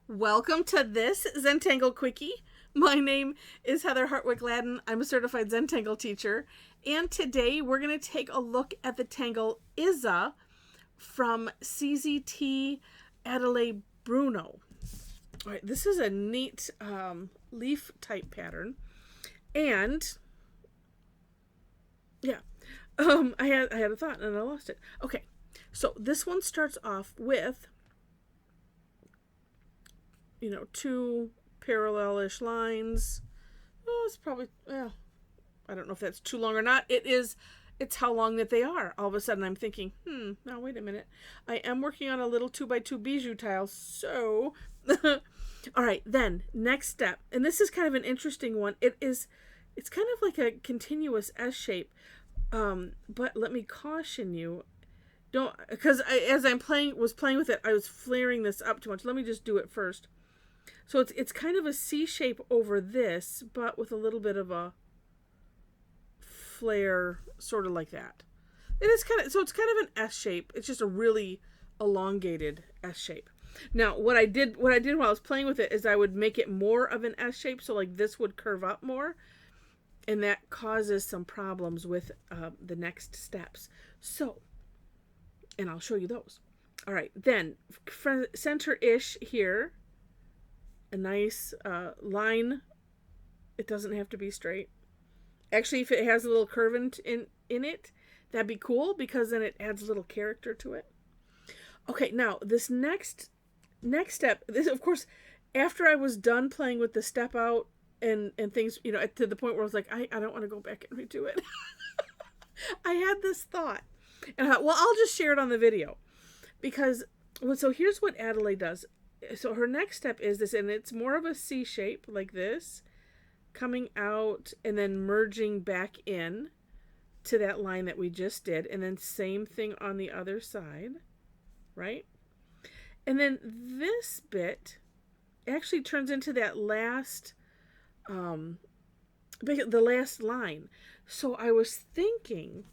Welcome to this Zentangle Quickie. My name is Heather Hartwick Gladden. I'm a certified Zentangle teacher. And today we're going to take a look at the tangle Iza from CZT Adele Bruno. All right, this is a neat leaf type pattern. And yeah, I had a thought and I lost it. Okay, so this one starts off with two parallel-ish lines. Oh, it's probably, well, I don't know if that's too long or not. It's how long that they are. All of a sudden I'm thinking, now wait a minute. I am working on a little 2x2 bijou tile, so. All right, then, next step. And this is kind of an interesting one. It's kind of like a continuous S shape. But let me caution you. Don't, because as I was playing with it, I was flaring this up too much. Let me just do it first. So it's kind of a C shape over this, but with a little bit of a flare, sort of like that. It's kind of an S shape. It's just a really elongated S shape. Now, what I did while I was playing with it is I would make it more of an S shape, so like this would curve up more, and that causes some problems with the next steps. So, and I'll show you those. All right, then center-ish here. A nice line. It doesn't have to be straight. Actually, if it has a little curve in it, that'd be cool because then it adds a little character to it. Okay, now this next step, this of course, after I was done playing with the step out and things, to the point where I was like, I don't want to go back and redo it. I had this thought. And I thought, well, I'll just share it on the video. Because, so here's what Adele does. So her next step is this, and it's more of a C shape like this, coming out and then merging back in to that line that we just did, and then same thing on the other side, right? And then this bit actually turns into that last, the last line. So I was thinking,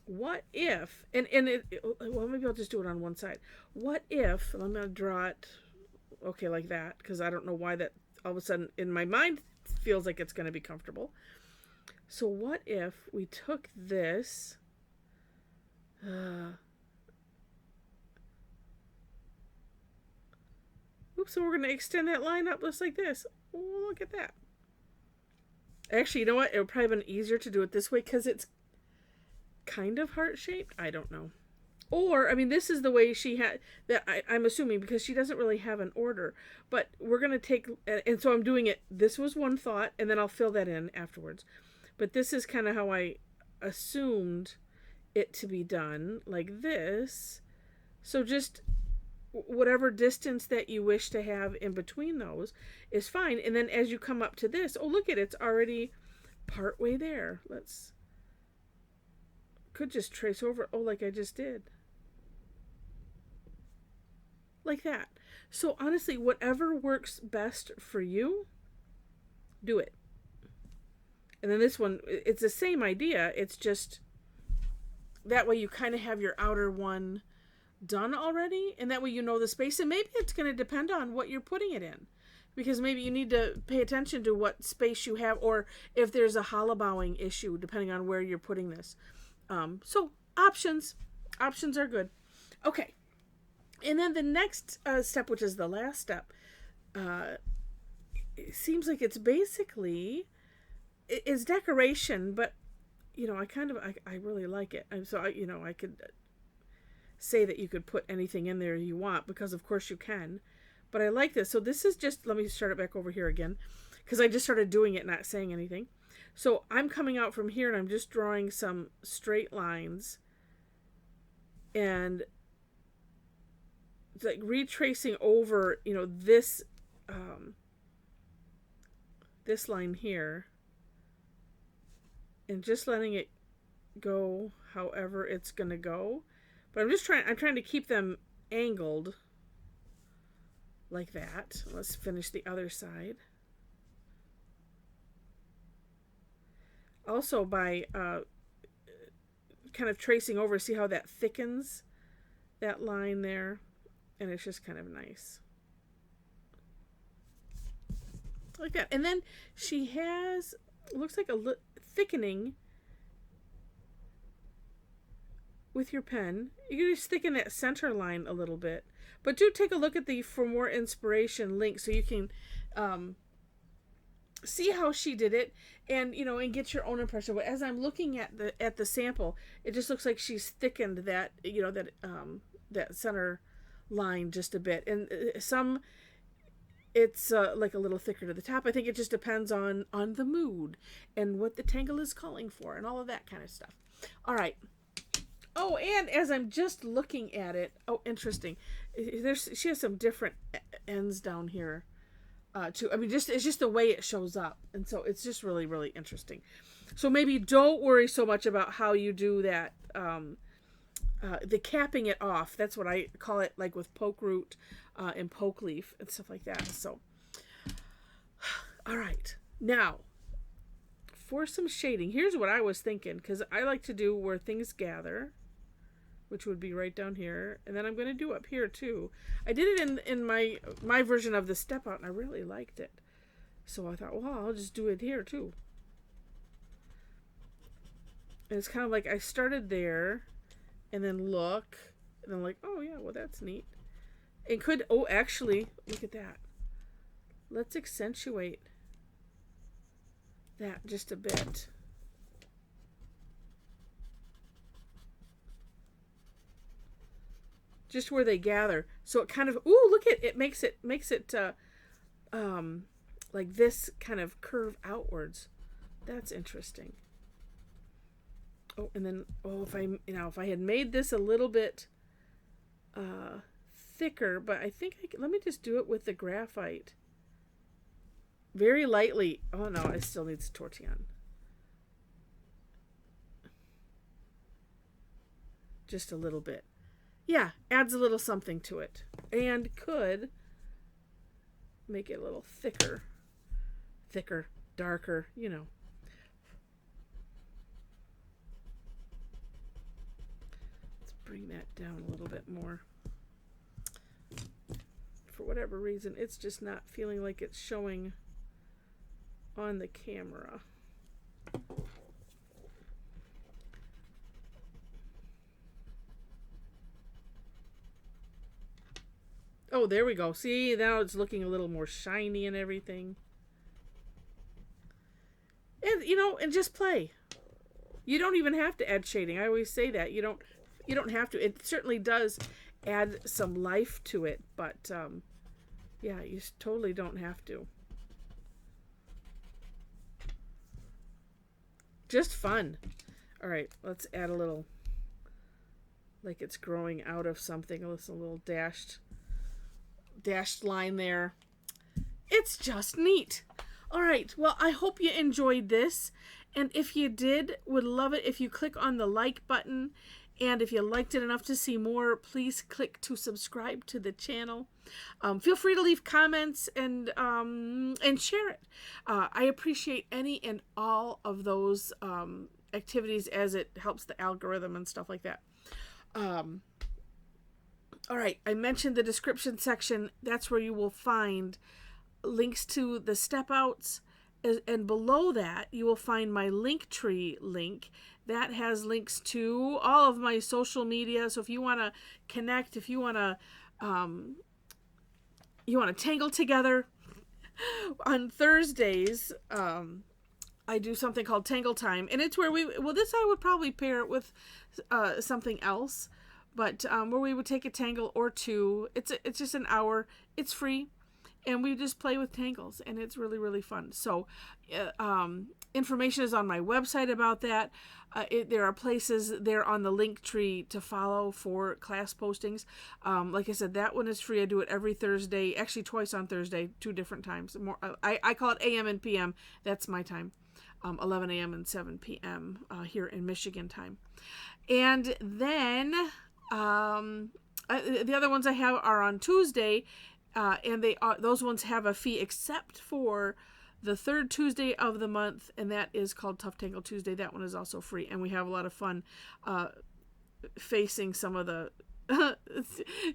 what if, well, maybe I'll just do it on one side. What if, I'm going to draw it, okay, like that, because I don't know why that all of a sudden in my mind feels like it's going to be comfortable. So what if we took this, so we're going to extend that line up just like this. Oh, look at that. Actually, you know what? It would probably have been easier to do it this way because it's kind of heart-shaped. I don't know. Or, I mean, this is the way she had, that I'm assuming, because she doesn't really have an order. But we're going to take, and so I'm doing it, this was one thought, and then I'll fill that in afterwards. But this is kind of how I assumed it to be done, like this. So just whatever distance that you wish to have in between those is fine. And then as you come up to this, oh, look at it, it's already partway there. Could just trace over, oh, like I just did. Like that. So honestly, whatever works best for you, do it. And then this one, it's the same idea. It's just that way you kind of have your outer one done already, and that way you know the space. And maybe it's going to depend on what you're putting it in, because maybe you need to pay attention to what space you have, or if there's a hollow bowing issue, depending on where you're putting this. So options are good. Okay. And then the next step, which is the last step, it seems like it's basically, it's decoration, but, I really like it. And so, I could say that you could put anything in there you want, because of course you can. But I like this. So this is just, let me start it back over here again, because I just started doing it, not saying anything. So I'm coming out from here and I'm just drawing some straight lines. And it's like retracing over, this this line here, and just letting it go however it's going to go. But I'm trying to keep them angled like that. Let's finish the other side. Also by kind of tracing over, see how that thickens that line there, and it's just kind of nice. like that. And then she has, looks like a thickening with your pen. You can just thicken that center line a little bit. But do take a look at the For More Inspiration link so you can see how she did it, and and get your own impression. But as I'm looking at the sample, it just looks like she's thickened that that center line just a bit, and some it's like a little thicker to the top. I think it just depends on the mood and what the tangle is calling for and all of that kind of stuff. All right. Oh, and as I'm just looking at it, oh, interesting. She has some different ends down here. Too. I mean, it's just the way it shows up, and so it's just really, really interesting. So maybe don't worry so much about how you do that. The capping it off. That's what I call it, like with poke root and poke leaf and stuff like that. So, all right, now for some shading. Here's what I was thinking, because I like to do where things gather, which would be right down here, and then I'm going to do up here too. I did it in my version of the step out, and I really liked it. So I thought, well, I'll just do it here too. And it's kind of like I started there, and then look, and I'm like, oh yeah, well that's neat. It could, oh actually, look at that. Let's accentuate that just a bit. Just where they gather, so it kind of, ooh, look at it, makes it like this kind of curve outwards. That's interesting. Oh, and then if I had made this a little bit thicker, but I think let me just do it with the graphite very lightly. Oh no, it still needs Tortillion. Just a little bit. Yeah, adds a little something to it, and could make it a little thicker, darker, Let's bring that down a little bit more. For whatever reason, it's just not feeling like it's showing on the camera. Oh, there we go. See, now it's looking a little more shiny and everything. And and just play. You don't even have to add shading. I always say that. You don't have to. It certainly does add some life to it, but yeah, you totally don't have to. Just fun. All right, let's add a little, like it's growing out of something. A little dashed line there. It's just neat. All right, well, I hope you enjoyed this, and if you did, would love it if you click on the like button, and if you liked it enough to see more, please click to subscribe to the channel. Feel free to leave comments and share it. I appreciate any and all of those activities, as it helps the algorithm and stuff like that. All right, I mentioned the description section. That's where you will find links to the step outs, and below that you will find my Linktree link that has links to all of my social media. So if you want to connect, if you want to tangle together, on Thursdays I do something called Tangle Time, and it's where this I would probably pair it with something else. But where we would take a tangle or two. It's just an hour. It's free, and we just play with tangles, and it's really, really fun. So information is on my website about that. There are places there on the Linktree to follow for class postings. Like I said, that one is free. I do it every Thursday, actually twice on Thursday, 2 different times. I call it AM and PM. That's my time, 11 a.m. and 7 p.m. Here in Michigan time. And then the other ones I have are on Tuesday, and those ones have a fee except for the third Tuesday of the month, and that is called Tough Tangle Tuesday. That one is also free, and we have a lot of fun facing some of the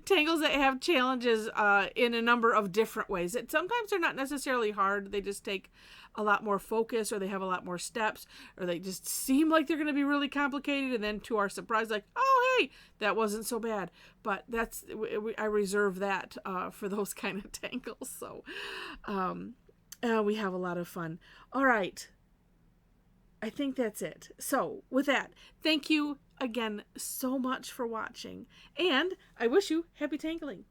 tangles that have challenges in a number of different ways. Sometimes they're not necessarily hard. They just take a lot more focus, or they have a lot more steps, or they just seem like they're going to be really complicated, and then to our surprise, like, oh, hey, that wasn't so bad. But I reserve that for those kind of tangles. So we have a lot of fun. All right. I think that's it. So with that, thank you again so much for watching, and I wish you happy tangling.